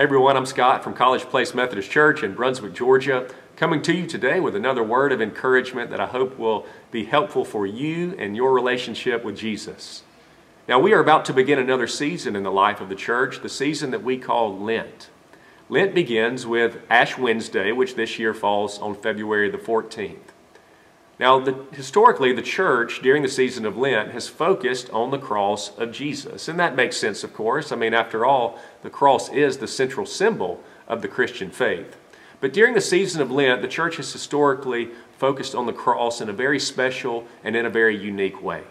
Hey everyone, I'm Scott from Place Methodist Church in Brunswick, Georgia, coming to you today with another word of encouragement that I hope will be helpful for you and your relationship with Jesus. Now, we are about to begin another season in the life of the church, the season that we call Lent. Lent begins with Ash Wednesday, which this year falls on February the 14th. Now, historically, the church during the season of Lent has focused on the cross of Jesus. And that makes sense, of course. I mean, after all, the cross is the central symbol of the Christian faith. But during the season of Lent, the church has historically focused on the cross in a very special and in a very unique way.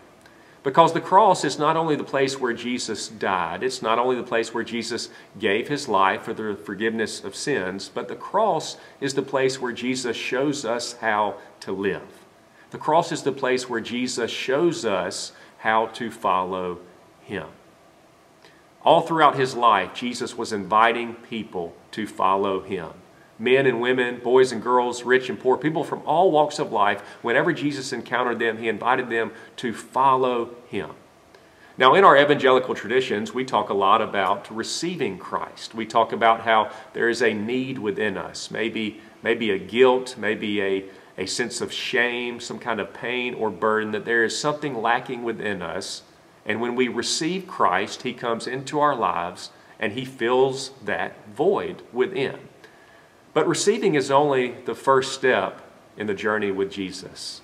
Because the cross is not only the place where Jesus died, it's not only the place where Jesus gave his life for the forgiveness of sins, but the cross is the place where Jesus shows us how to live. The cross is the place where Jesus shows us how to follow him. All throughout his life, Jesus was inviting people to follow him. Men and women, boys and girls, rich and poor, people from all walks of life, whenever Jesus encountered them, he invited them to follow him. Now, in our evangelical traditions, we talk a lot about receiving Christ. We talk about how there is a need within us, maybe a guilt, maybe a sense of shame, some kind of pain or burden, that there is something lacking within us. And when we receive Christ, he comes into our lives and he fills that void within. But receiving is only the first step in the journey with Jesus.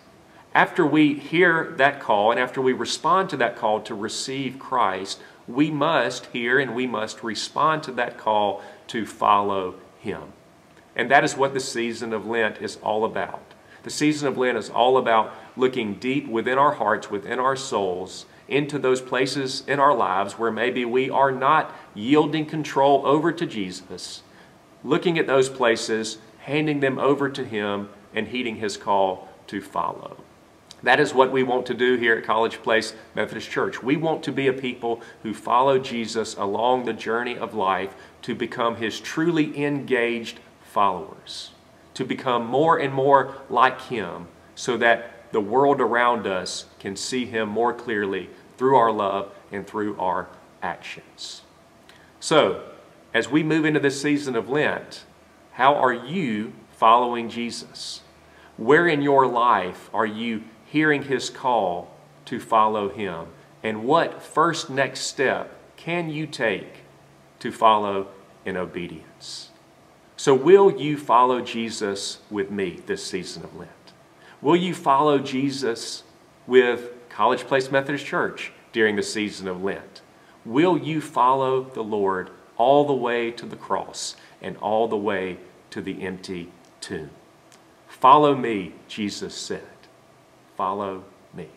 After we hear that call and after we respond to that call to receive Christ, we must hear and we must respond to that call to follow him. And that is what the season of Lent is all about. The season of Lent is all about looking deep within our hearts, within our souls, into those places in our lives where maybe we are not yielding control over to Jesus, looking at those places, handing them over to him, and heeding his call to follow. That is what we want to do here at Place Methodist Church. We want to be a people who follow Jesus along the journey of life to become his truly engaged followers, to become more and more like him so that the world around us can see him more clearly through our love and through our actions. So, as we move into this season of Lent, how are you following Jesus? Where in your life are you hearing his call to follow him? And what first next step can you take to follow in obedience? So will you follow Jesus with me this season of Lent? Will you follow Jesus with Place Methodist Church during the season of Lent? Will you follow the Lord all the way to the cross and all the way to the empty tomb? Follow me, Jesus said. Follow me.